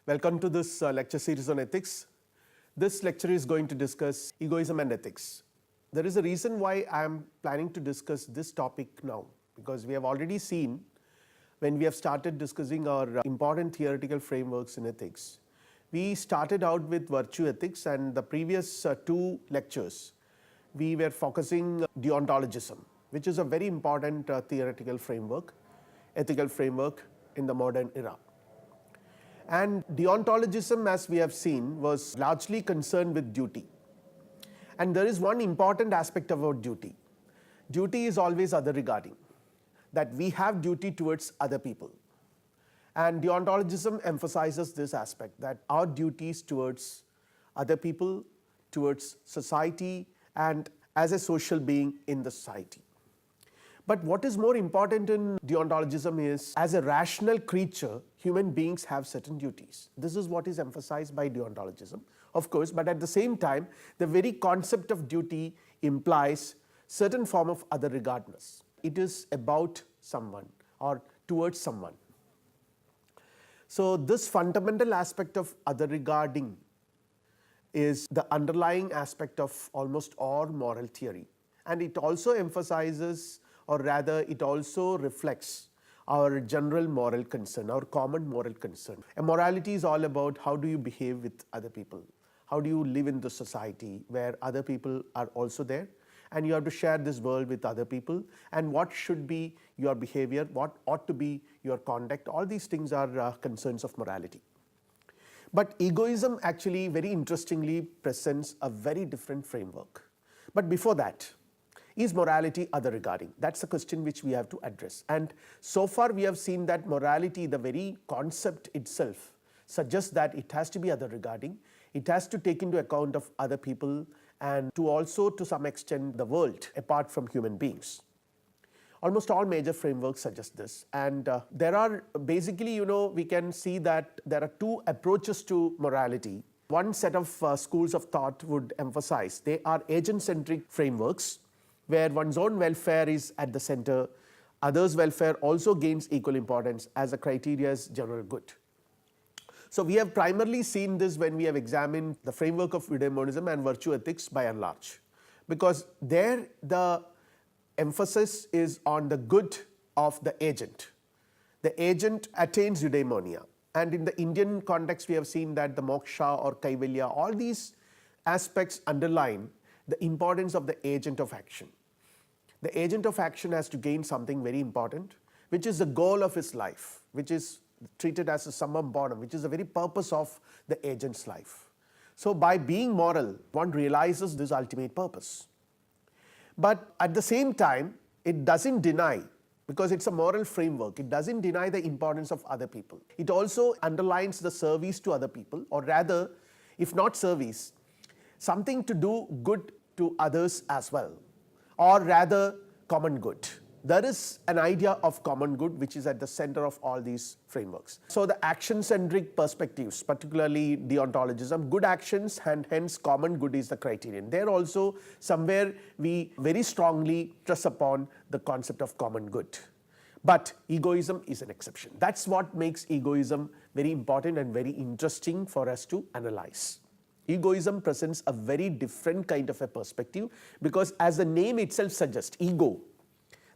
Welcome to this lecture series on ethics. This lecture is going to discuss egoism and ethics. There is a reason why I am planning to discuss this topic now, because we have already seen when we have started discussing our important theoretical frameworks in ethics. We started out with virtue ethics, and the previous two lectures we were focusing deontologism, which is a very important theoretical framework, ethical framework in the modern era. And deontologism, as we have seen, was largely concerned with duty. And there is one important aspect about duty. Duty is always other regarding, that we have duty towards other people. And deontologism emphasizes this aspect, that our duties towards other people, towards society, and as a social being in the society. But what is more important in deontologism is, as a rational creature, human beings have certain duties. This is what is emphasized by deontologism, of course, but at the same time, the very concept of duty implies certain form of other regardness. It is about someone or towards someone. So this fundamental aspect of other regarding is the underlying aspect of almost all moral theory, and it also emphasizes, or rather it also reflects, our general moral concern, our common moral concern. And morality is all about how do you behave with other people, how do you live in the society where other people are also there, and you have to share this world with other people, and what should be your behavior, what ought to be your conduct. All these things are concerns of morality. But egoism actually very interestingly presents a very different framework. But before that, is morality other regarding? That's the question which we have to address. And so far we have seen that morality, the very concept itself, suggests that it has to be other regarding. It has to take into account of other people and to also to some extent the world apart from human beings. Almost all major frameworks suggest this, and there are basically, we can see that there are two approaches to morality. One set of schools of thought would emphasize they are agent-centric frameworks where one's own welfare is at the center, others' welfare also gains equal importance as a criteria as general good. So we have primarily seen this when we have examined the framework of hedonism and virtue ethics by and large, because there the emphasis is on the good of the agent. The agent attains eudaimonia, and in the Indian context we have seen that the moksha or kaivalya, all these aspects underline the importance of the agent of action. The agent of action has to gain something very important, which is the goal of his life, which is treated as a summum bonum, which is the very purpose of the agent's life. So by being moral, one realizes this ultimate purpose. But at the same time, it doesn't deny, because it's a moral framework, it doesn't deny the importance of other people. It also underlines the service to other people, or rather, if not service, something to do good to others as well, or rather common good. There is an idea of common good which is at the center of all these frameworks. So the action-centric perspectives, particularly deontologism, good actions and hence common good is the criterion. There also somewhere we very strongly stress upon the concept of common good. But egoism is an exception. That's what makes egoism very important and very interesting for us to analyze. Egoism presents a very different kind of a perspective, because as the name itself suggests, ego,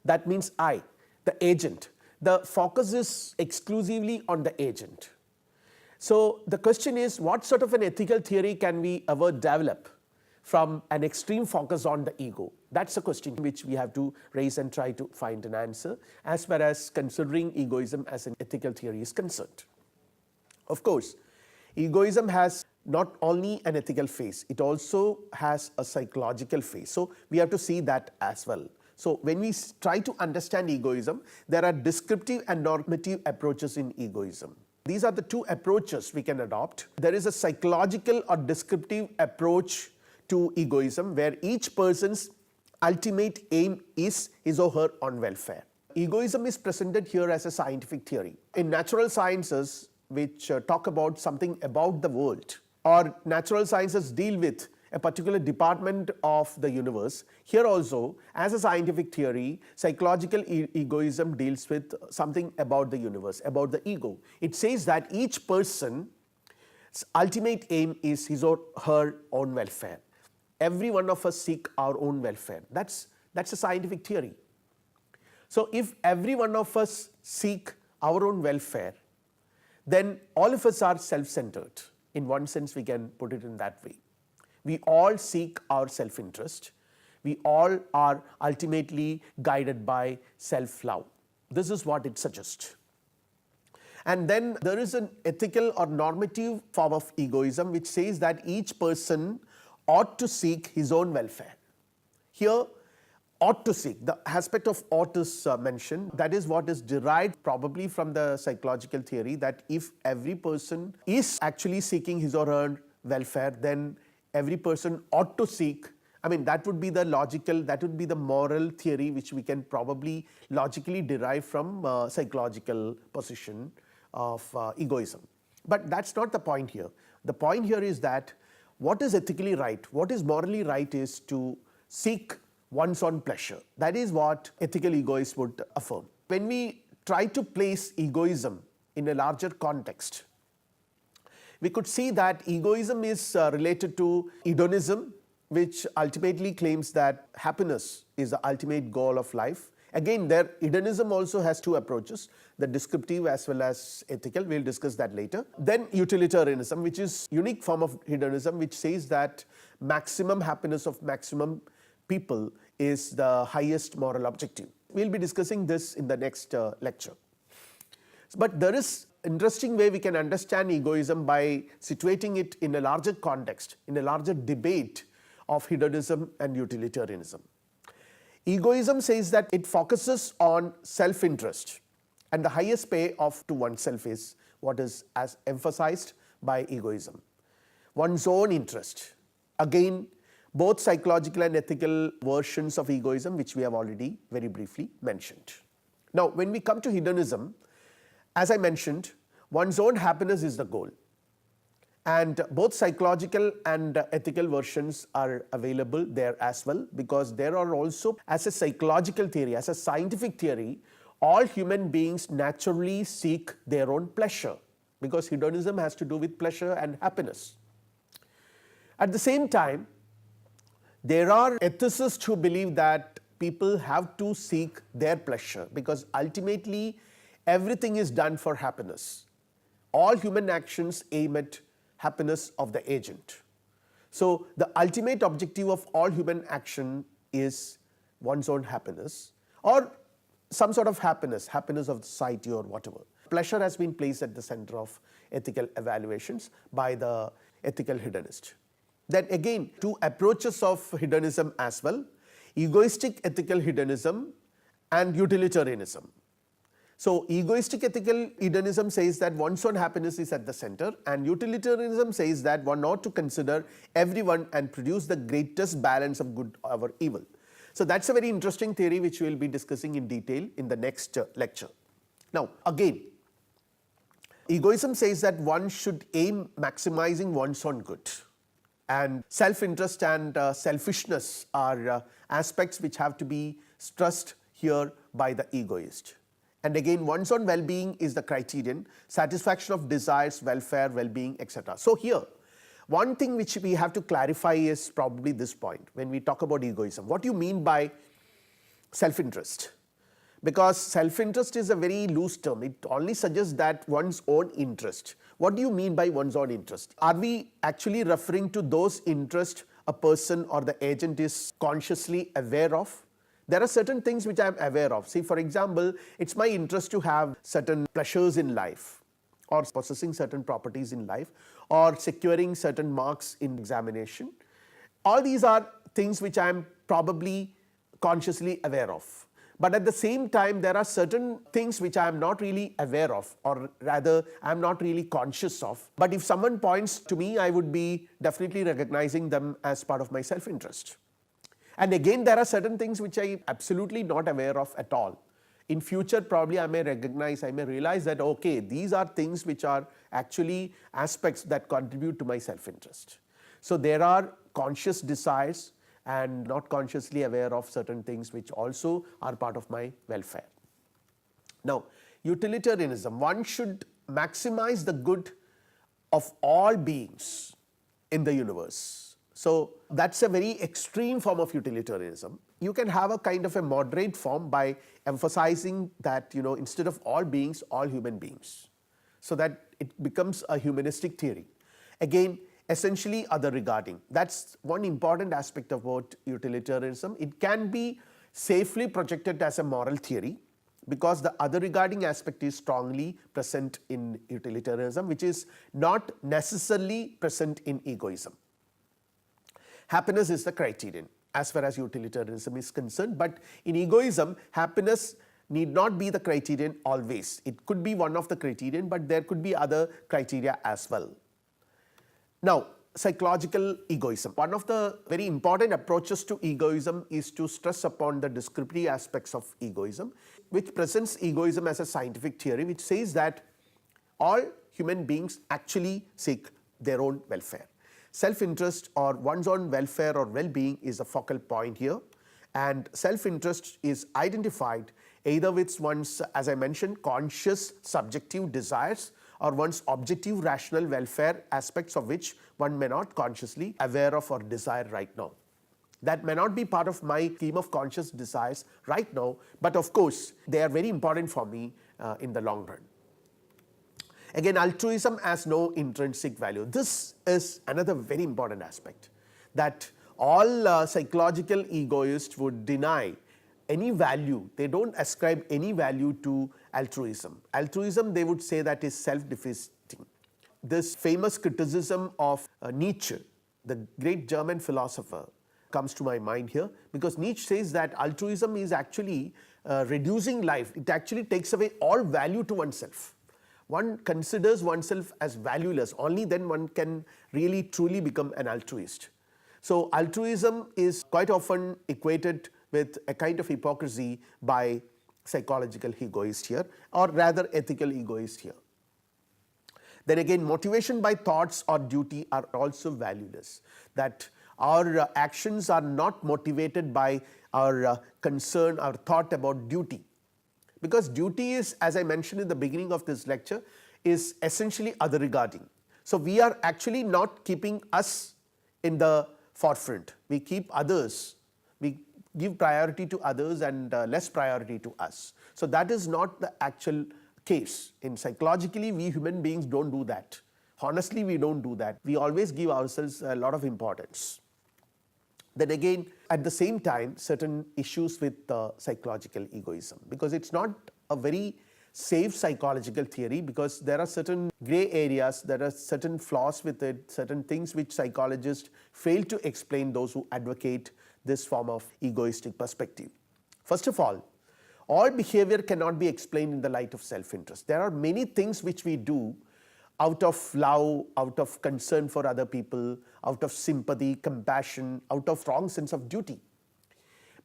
that means I, the agent. The focus is exclusively on the agent. So the question is, what sort of an ethical theory can we ever develop from an extreme focus on the ego? That's a question which we have to raise and try to find an answer as far as considering egoism as an ethical theory is concerned. Of course, egoism has not only an ethical phase, it also has a psychological phase. So we have to see that as well. So when we try to understand egoism, there are descriptive and normative approaches in egoism. These are the two approaches we can adopt. There is a psychological or descriptive approach to egoism where each person's ultimate aim is his or her own welfare. Egoism is presented here as a scientific theory. In natural sciences, which talk about something about the world, or natural sciences deal with a particular department of the universe, here also as a scientific theory, psychological egoism deals with something about the universe, about the ego. It says that each person ultimate aim is his or her own welfare. Every one of us seek our own welfare. That's a scientific theory. So if every one of us seek our own welfare, then all of us are self-centered. In one sense, we can put it in that way. We all seek our self-interest. We all are ultimately guided by self-love. This is what it suggests. And then there is an ethical or normative form of egoism which says that each person ought to seek his own welfare. Here, ought to seek, the aspect of ought is mentioned. That is what is derived probably from the psychological theory that if every person is actually seeking his or her welfare, then every person ought to seek. I mean, that would be the logical, that would be the moral theory which we can probably logically derive from psychological position of egoism. But that's not the point here. The point here is that what is ethically right, what is morally right is to seek one's own pleasure. That is what ethical egoists would affirm. When we try to place egoism in a larger context, we could see that egoism is related to hedonism, which ultimately claims that happiness is the ultimate goal of life. Again, there hedonism also has two approaches, the descriptive as well as ethical. We'll discuss that later. Then utilitarianism, which is unique form of hedonism, which says that maximum happiness of maximum people is the highest moral objective. We'll be discussing this in the next lecture. But there is interesting way we can understand egoism by situating it in a larger context, in a larger debate of hedonism and utilitarianism. Egoism says that it focuses on self-interest, and the highest payoff to oneself is what is as emphasized by egoism. One's own interest. Again, both psychological and ethical versions of egoism, which we have already very briefly mentioned. Now, when we come to hedonism, as I mentioned, one's own happiness is the goal. And both psychological and ethical versions are available there as well, because there are also, as a psychological theory, as a scientific theory, all human beings naturally seek their own pleasure, because hedonism has to do with pleasure and happiness. At the same time, there are ethicists who believe that people have to seek their pleasure, because ultimately everything is done for happiness. All human actions aim at happiness of the agent. So the ultimate objective of all human action is one's own happiness, or some sort of happiness, happiness of society or whatever. Pleasure has been placed at the center of ethical evaluations by the ethical hedonist. Then again, two approaches of hedonism as well, egoistic ethical hedonism and utilitarianism. So egoistic ethical hedonism says that one's own happiness is at the center, and utilitarianism says that one ought to consider everyone and produce the greatest balance of good over evil. So that's a very interesting theory which we will be discussing in detail in the next lecture. Now again, egoism says that one should aim maximizing one's own good, and self-interest and selfishness are aspects which have to be stressed here by the egoist. And again, one's own well-being is the criterion, satisfaction of desires, welfare, well-being, etc. So here, one thing which we have to clarify is probably this point when we talk about egoism. What do you mean by self-interest? Because self-interest is a very loose term. It only suggests that one's own interest. What do you mean by one's own interest? Are we actually referring to those interests a person or the agent is consciously aware of? There are certain things which I am aware of. See, for example, it's my interest to have certain pleasures in life, or possessing certain properties in life, or securing certain marks in examination. All these are things which I am probably consciously aware of. But at the same time, there are certain things which I am not really aware of, or rather I am not really conscious of. But if someone points to me, I would be definitely recognizing them as part of my self-interest. And again, there are certain things which I am absolutely not aware of at all. In future, probably I may recognize, I may realize that, okay, these are things which are actually aspects that contribute to my self-interest. So there are conscious desires and not consciously aware of certain things which also are part of my welfare. Now, utilitarianism, one should maximize the good of all beings in the universe. So that's a very extreme form of utilitarianism. You can have a kind of a moderate form by emphasizing that, instead of all beings, all human beings, so that it becomes a humanistic theory. Again, essentially other regarding. That's one important aspect about utilitarianism. It can be safely projected as a moral theory because the other regarding aspect is strongly present in utilitarianism, which is not necessarily present in egoism. Happiness is the criterion as far as utilitarianism is concerned, but in egoism, happiness need not be the criterion always. It could be one of the criterion, but there could be other criteria as well. Now, psychological egoism. One of the very important approaches to egoism is to stress upon the descriptive aspects of egoism, which presents egoism as a scientific theory, which says that all human beings actually seek their own welfare. Self-interest or one's own welfare or well-being is a focal point here, and self-interest is identified either with one's, as I mentioned, conscious subjective desires or one's objective rational welfare, aspects of which one may not consciously aware of or desire right now. That may not be part of my scheme of conscious desires right now, but of course they are very important for me in the long run. Again, altruism has no intrinsic value. This is another very important aspect, that all psychological egoists would deny any value. They don't ascribe any value to altruism. Altruism, they would say, that is self-defeating. This famous criticism of Nietzsche, the great German philosopher, comes to my mind here, because Nietzsche says that altruism is actually reducing life. It actually takes away all value to oneself. One considers oneself as valueless. Only then one can really truly become an altruist. So altruism is quite often equated with a kind of hypocrisy by psychological egoists here, or rather ethical egoists here. Then again, motivation by thoughts or duty are also valueless. That our actions are not motivated by our concern, our thought about duty. Because duty is, as I mentioned in the beginning of this lecture, is essentially other regarding. So we are actually not keeping us in the forefront. We keep others, we give priority to others and less priority to us. So that is not the actual case. In psychologically, we human beings don't do that. Honestly, we don't do that. We always give ourselves a lot of importance. Then again, at the same time, certain issues with psychological egoism, because it's not a very safe psychological theory, because there are certain gray areas, there are certain flaws with it, certain things which psychologists fail to explain, those who advocate this form of egoistic perspective. First of all behavior cannot be explained in the light of self-interest. There are many things which we do out of love, out of concern for other people, out of sympathy, compassion, out of strong sense of duty.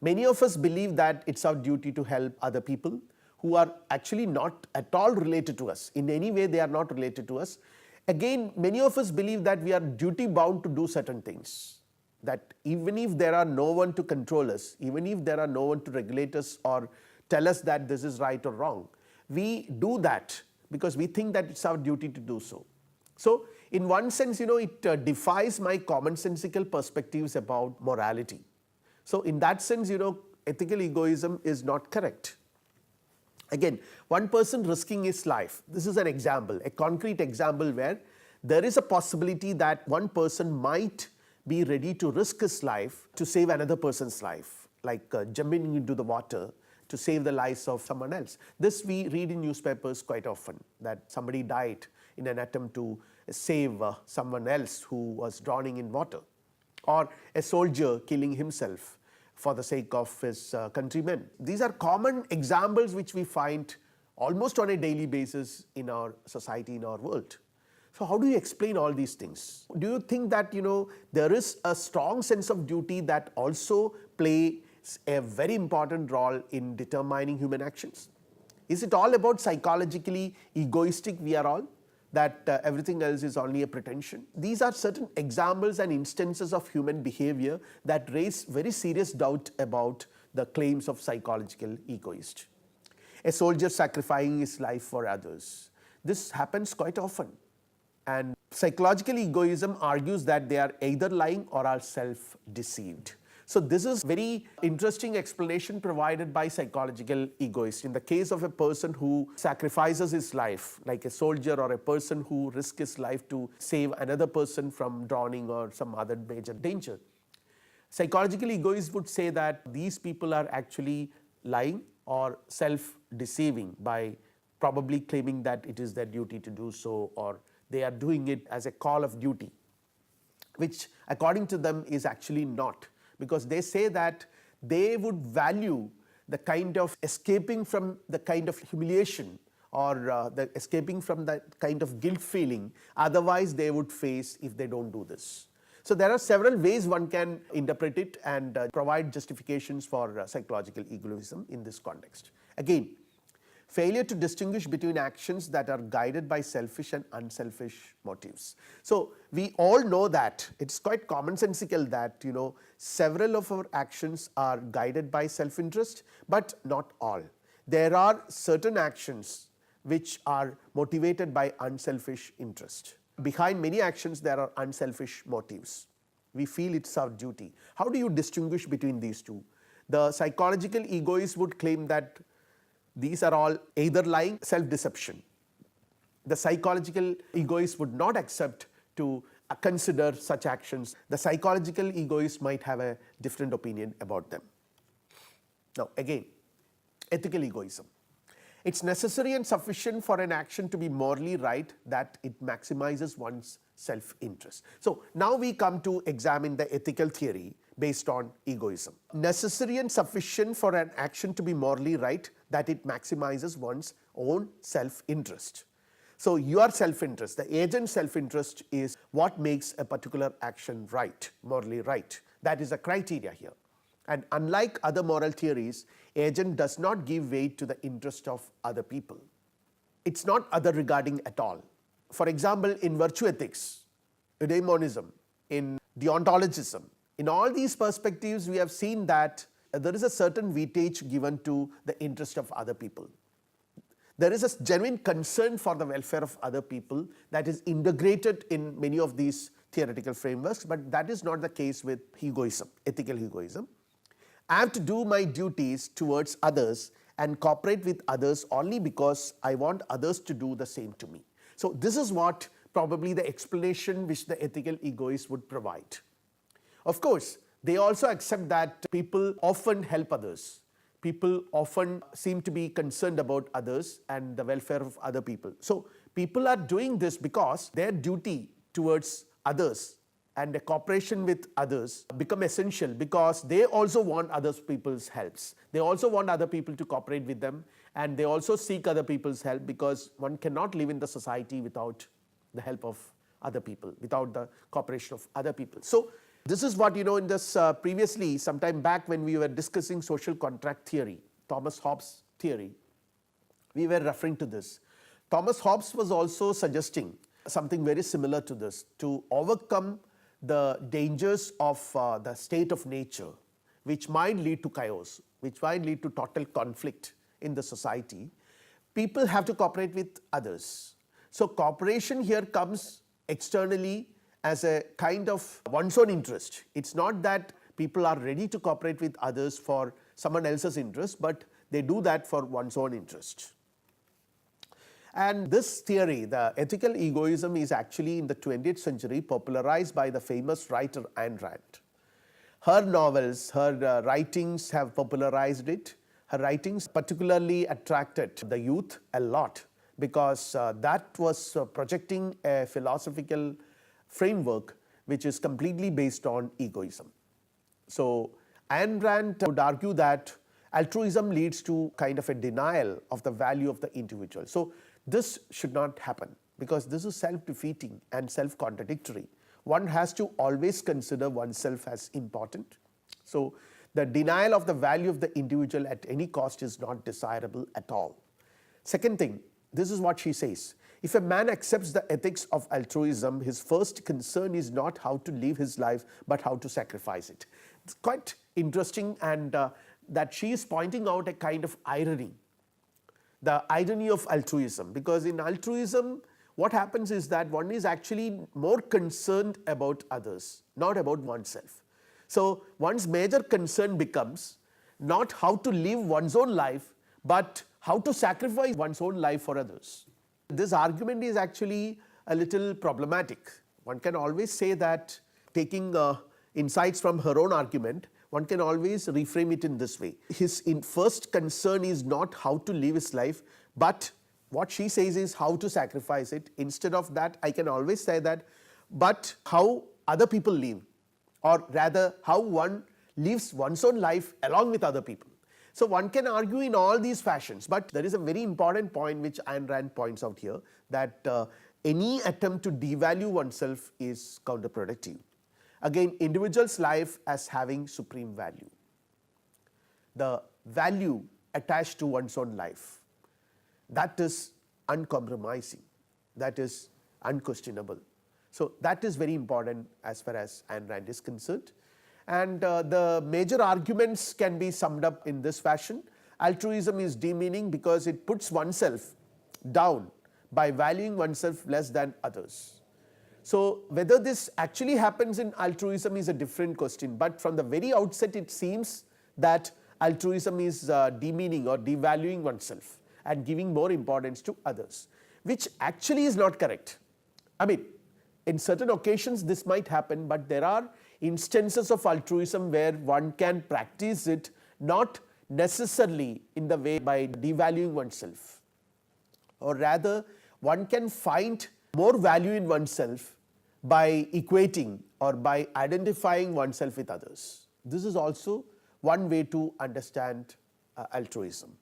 Many of us believe that it's our duty to help other people who are actually not at all related to us. In any way, they are not related to us. Again, many of us believe that we are duty bound to do certain things. That even if there are no one to control us, even if there are no one to regulate us or tell us that this is right or wrong, we do that because we think that it's our duty to do so. So in one sense, it defies my commonsensical perspectives about morality. So in that sense, ethical egoism is not correct. Again, one person risking his life. This is an example, a concrete example where there is a possibility that one person might be ready to risk his life to save another person's life, like jumping into the water to save the lives of someone else. This we read in newspapers quite often, that somebody died in an attempt to save someone else who was drowning in water, or a soldier killing himself for the sake of his countrymen. These are common examples which we find almost on a daily basis in our society, in our world. So how do you explain all these things? Do you think that there is a strong sense of duty that also plays a very important role in determining human actions? Is it all about psychologically egoistic we are all, that everything else is only a pretension? These are certain examples and instances of human behavior that raise very serious doubt about the claims of psychological egoist. A soldier sacrificing his life for others. This happens quite often. And Psychological egoism argues that they are either lying or are self-deceived. So this is very interesting explanation provided by psychological egoists. In the case of a person who sacrifices his life, like a soldier or a person who risks his life to save another person from drowning or some other major danger, psychological egoists would say that these people are actually lying or self-deceiving by probably claiming that it is their duty to do so, or they are doing it as a call of duty, which according to them is actually not, because they say that they would value the kind of escaping from the kind of humiliation or the escaping from that kind of guilt feeling otherwise they would face if they don't do this. So there are several ways one can interpret it and provide justifications for psychological egoism in this context. Again, failure to distinguish between actions that are guided by selfish and unselfish motives. So we all know that it's quite commonsensical that several of our actions are guided by self-interest, but not all. There are certain actions which are motivated by unselfish interest. Behind many actions there are unselfish motives. We feel it's our duty. How do you distinguish between these two? The psychological egoists would claim that these are all either lying, self-deception. The psychological egoists would not accept to consider such actions. The psychological egoists might have a different opinion about them. Now again, ethical egoism. It's necessary and sufficient for an action to be morally right that it maximizes one's self-interest. So now we come to examine the ethical theory based on egoism. Necessary and sufficient for an action to be morally right that it maximizes one's own self-interest. So your self-interest, the agent's self-interest, is what makes a particular action right, morally right. That is the criteria here. And unlike other moral theories, agent does not give weight to the interest of other people. It's not other regarding at all. For example, in virtue ethics, eudaimonism, in deontologism, in all these perspectives we have seen that there is a certain weightage given to the interest of other people. There is a genuine concern for the welfare of other people that is integrated in many of these theoretical frameworks, but that is not the case with egoism, ethical egoism. I have to do my duties towards others and cooperate with others only because I want others to do the same to me. So this is what probably the explanation which the ethical egoists would provide. Of course, they also accept that people often help others. People often seem to be concerned about others and the welfare of other people. So people are doing this because their duty towards others and the cooperation with others become essential because they also want other people's helps. They also want other people to cooperate with them, and they also seek other people's help because one cannot live in the society without the help of other people, without the cooperation of other people. So this is what in this previously sometime back when we were discussing social contract theory, Thomas Hobbes' theory, we were referring to this. Thomas Hobbes was also suggesting something very similar to this. To overcome the dangers of the state of nature, which might lead to chaos, which might lead to total conflict in the society, people have to cooperate with others. So cooperation here comes externally as a kind of one's own interest. It's not that people are ready to cooperate with others for someone else's interest, but they do that for one's own interest. And this theory, the ethical egoism, is actually in the 20th century popularized by the famous writer Ayn Rand. Her novels, her writings have popularized it. Her writings particularly attracted the youth a lot because that was projecting a philosophical framework which is completely based on egoism. So Ayn Rand would argue that altruism leads to kind of a denial of the value of the individual. So this should not happen because this is self-defeating and self-contradictory. One has to always consider oneself as important. So the denial of the value of the individual at any cost is not desirable at all. Second thing, this is what she says. If a man accepts the ethics of altruism, his first concern is not how to live his life, but how to sacrifice it. It's quite interesting, and that she is pointing out a kind of irony, the irony of altruism, because in altruism, what happens is that one is actually more concerned about others, not about oneself. So one's major concern becomes not how to live one's own life, but how to sacrifice one's own life for others. This argument is actually a little problematic. One can always say that, taking insights from her own argument, one can always reframe it in this way. His first concern is not how to live his life, but what she says is how to sacrifice it. Instead of that, I can always say that, but how other people live, or rather how one lives one's own life along with other people. So one can argue in all these fashions, but there is a very important point which Ayn Rand points out here, that any attempt to devalue oneself is counterproductive. Again, individual's life as having supreme value. The value attached to one's own life, that is uncompromising, that is unquestionable. So that is very important as far as Ayn Rand is concerned. And the major arguments can be summed up in this fashion. Altruism is demeaning because it puts oneself down by valuing oneself less than others. So whether this actually happens in altruism is a different question, but from the very outset it seems that altruism is demeaning or devaluing oneself and giving more importance to others, which actually is not correct. I mean, in certain occasions this might happen, but there are instances of altruism where one can practice it not necessarily in the way by devaluing oneself, or rather one can find more value in oneself by equating or by identifying oneself with others. This is also one way to understand altruism.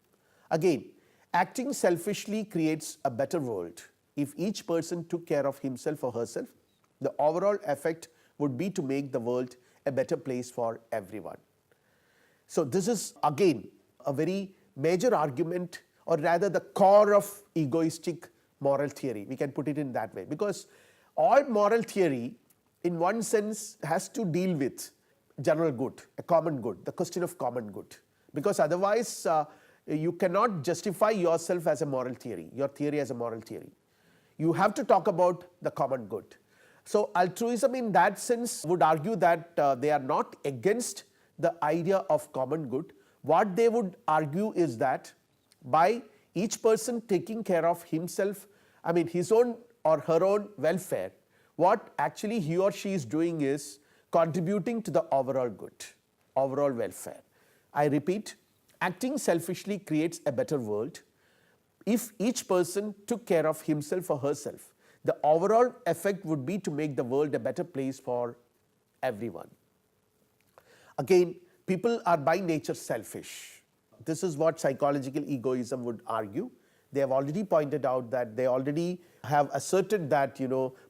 Again, acting selfishly creates a better world. If each person took care of himself or herself, the overall effect would be to make the world a better place for everyone. So this is again a very major argument, or rather the core of egoistic moral theory. We can put it in that way, because all moral theory in one sense has to deal with general good, a common good, the question of common good, because otherwise you cannot justify yourself as a moral theory, your theory as a moral theory. You have to talk about the common good. So altruism in that sense would argue that they are not against the idea of common good. What they would argue is that by each person taking care of himself, I mean his own or her own welfare, what actually he or she is doing is contributing to the overall good, overall welfare. I repeat, acting selfishly creates a better world. If each person took care of himself or herself, the overall effect would be to make the world a better place for everyone. Again, people are by nature selfish. This is what psychological egoism would argue. They have already pointed out that they already have asserted that,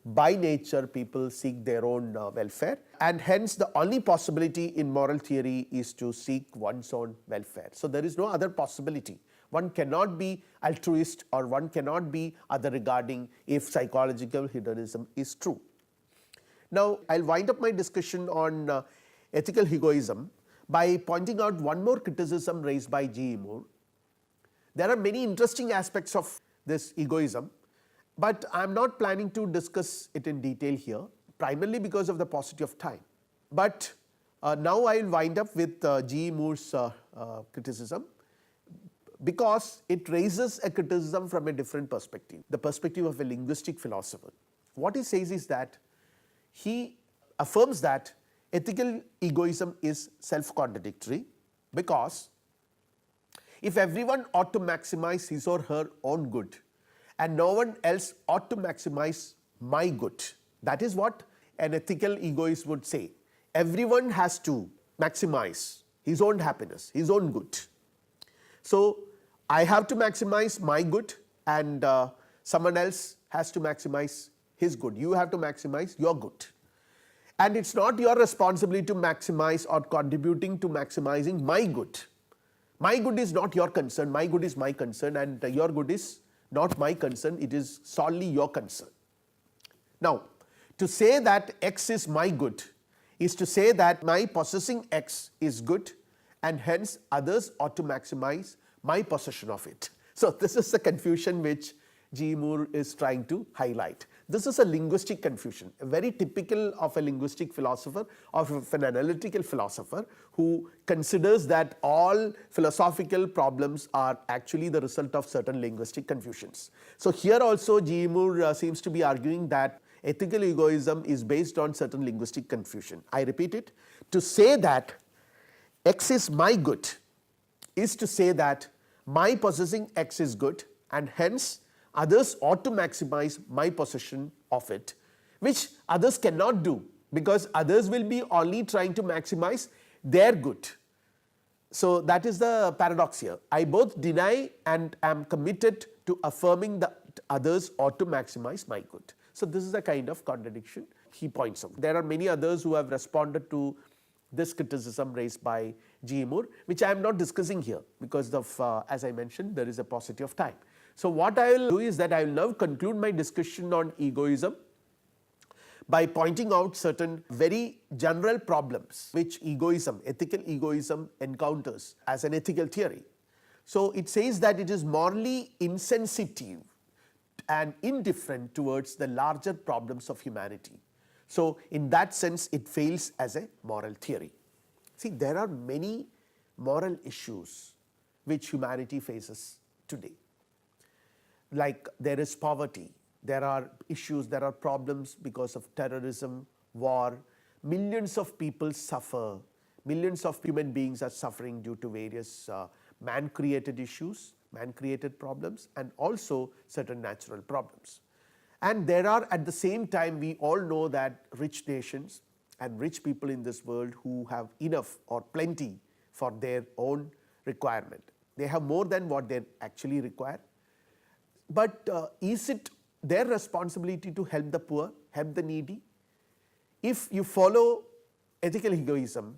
by nature people seek their own welfare, and hence the only possibility in moral theory is to seek one's own welfare. So there is no other possibility. One cannot be altruist or one cannot be other regarding if psychological hedonism is true. Now, I'll wind up my discussion on ethical egoism by pointing out one more criticism raised by G. E. Moore. There are many interesting aspects of this egoism, but I'm not planning to discuss it in detail here, primarily because of the paucity of time. But now I'll wind up with G. E. Moore's criticism, because it raises a criticism from a different perspective, the perspective of a linguistic philosopher. What he says is that he affirms that ethical egoism is self-contradictory, because if everyone ought to maximize his or her own good and no one else ought to maximize my good, that is what an ethical egoist would say. Everyone has to maximize his own happiness, his own good. So I have to maximize my good and someone else has to maximize his good. You have to maximize your good. And it's not your responsibility to maximize or contributing to maximizing my good. My good is not your concern, my good is my concern, and your good is not my concern, it is solely your concern. Now, to say that X is my good is to say that my possessing X is good and hence others ought to maximize my possession of it. So this is the confusion which G. Moore is trying to highlight. This is a linguistic confusion, very typical of a linguistic philosopher, of an analytical philosopher who considers that all philosophical problems are actually the result of certain linguistic confusions. So here also G. Moore seems to be arguing that ethical egoism is based on certain linguistic confusion. I repeat it, to say that X is my good is to say that my possessing X is good, and hence others ought to maximize my possession of it, which others cannot do, because others will be only trying to maximize their good. So that is the paradox here. I both deny and am committed to affirming that others ought to maximize my good. So this is a kind of contradiction he points out. There are many others who have responded to this criticism raised by G. Moore, which I am not discussing here because of, as I mentioned, there is a paucity of time. So what I will do is that I will now conclude my discussion on egoism by pointing out certain very general problems which egoism, ethical egoism, encounters as an ethical theory. So it says that it is morally insensitive and indifferent towards the larger problems of humanity. So in that sense it fails as a moral theory. See, there are many moral issues which humanity faces today. Like there is poverty, there are issues, there are problems because of terrorism, war, millions of people suffer, millions of human beings are suffering due to various man-created issues, man-created problems, and also certain natural problems. And there are, at the same time, we all know that rich nations and rich people in this world who have enough or plenty for their own requirement. They have more than what they actually require. But is it their responsibility to help the poor, help the needy? If you follow ethical egoism,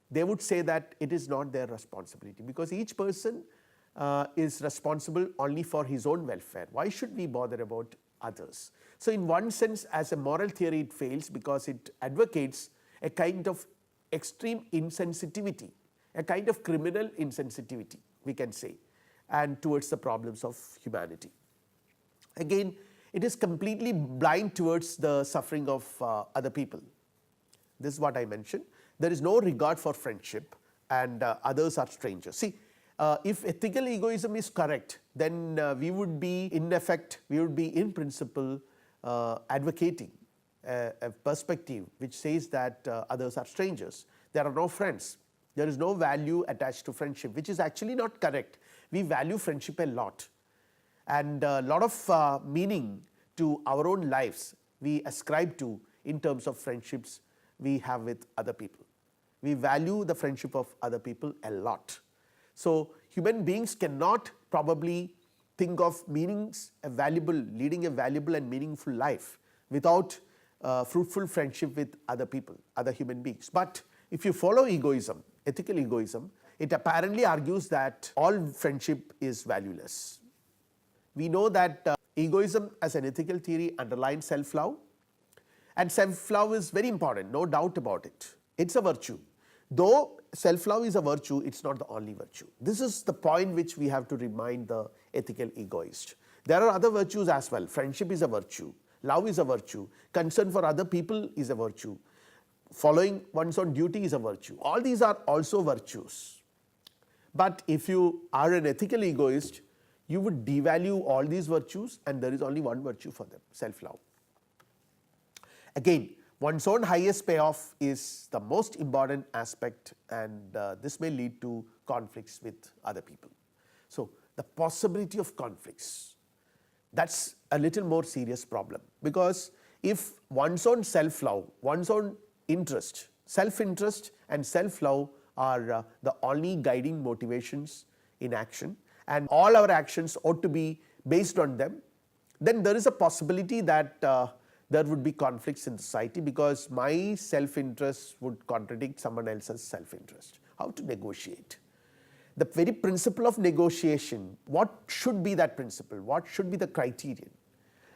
they would say that it is not their responsibility, because each person is responsible only for his own welfare. Why should we bother about others? So in one sense, as a moral theory, it fails because it advocates a kind of extreme insensitivity, a kind of criminal insensitivity, we can say, and towards the problems of humanity. Again, it is completely blind towards the suffering of other people. This is what I mentioned. There is no regard for friendship, and others are strangers. See, if ethical egoism is correct, then we would be in effect, we would be in principle advocating a perspective which says that others are strangers. There are no friends. There is no value attached to friendship, which is actually not correct. We value friendship a lot, and a lot of meaning to our own lives we ascribe to in terms of friendships we have with other people. We value the friendship of other people a lot. So human beings cannot probably think of meanings, leading a valuable and meaningful life without fruitful friendship with other people, other human beings. But if you follow egoism, ethical egoism, it apparently argues that all friendship is valueless. We know that egoism as an ethical theory underlines self-love, and self-love is very important, no doubt about it. It's a virtue. Though self-love is a virtue, it's not the only virtue. This is the point which we have to remind the ethical egoist. There are other virtues as well. Friendship is a virtue, love is a virtue, concern for other people is a virtue, following one's own duty is a virtue. All these are also virtues. But if you are an ethical egoist, you would devalue all these virtues, and there is only one virtue for them, self-love. Again, one's own highest payoff is the most important aspect, and this may lead to conflicts with other people. So the possibility of conflicts, that's a little more serious problem, because if one's own self-love, one's own interest, self-interest and self-love are the only guiding motivations in action, and all our actions ought to be based on them, then there is a possibility that there would be conflicts in society, because my self-interest would contradict someone else's self-interest. How to negotiate? The very principle of negotiation, what should be that principle? What should be the criterion?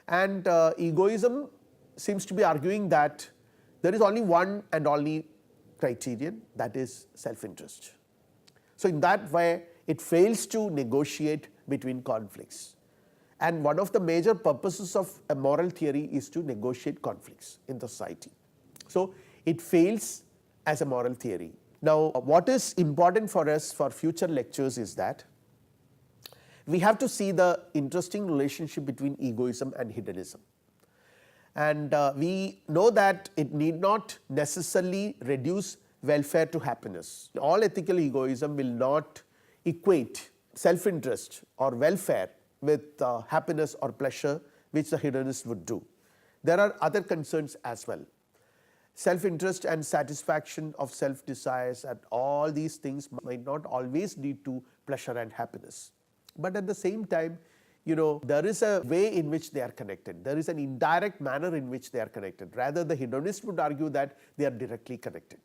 And egoism seems to be arguing that there is only one and only criterion, that is self-interest. So in that way, it fails to negotiate between conflicts. And one of the major purposes of a moral theory is to negotiate conflicts in the society. So it fails as a moral theory. Now, what is important for us for future lectures is that we have to see the interesting relationship between egoism and hedonism. And we know that it need not necessarily reduce welfare to happiness. All ethical egoism will not equate self-interest or welfare with happiness or pleasure, which the hedonist would do. There are other concerns as well. Self-interest and satisfaction of self-desires and all these things might not always lead to pleasure and happiness. But at the same time, there is a way in which they are connected. There is an indirect manner in which they are connected. Rather, the hedonist would argue that they are directly connected.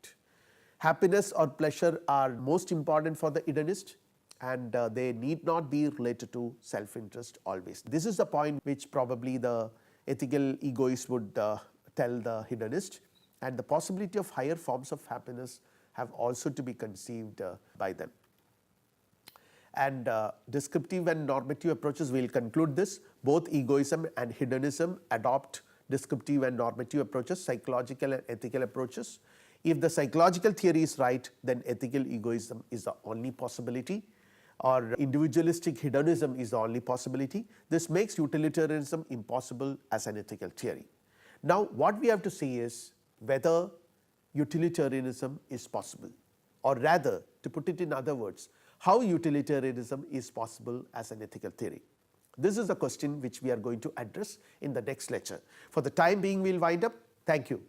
Happiness or pleasure are most important for the hedonist, and they need not be related to self-interest always. This is the point which probably the ethical egoist would tell the hedonist, and the possibility of higher forms of happiness have also to be conceived by them. And descriptive and normative approaches, we will conclude this. Both egoism and hedonism adopt descriptive and normative approaches, psychological and ethical approaches. If the psychological theory is right, then ethical egoism is the only possibility, or individualistic hedonism is the only possibility. This makes utilitarianism impossible as an ethical theory. Now, what we have to see is whether utilitarianism is possible, or rather, to put it in other words, how utilitarianism is possible as an ethical theory. This is the question which we are going to address in the next lecture. For the time being, we will wind up. Thank you.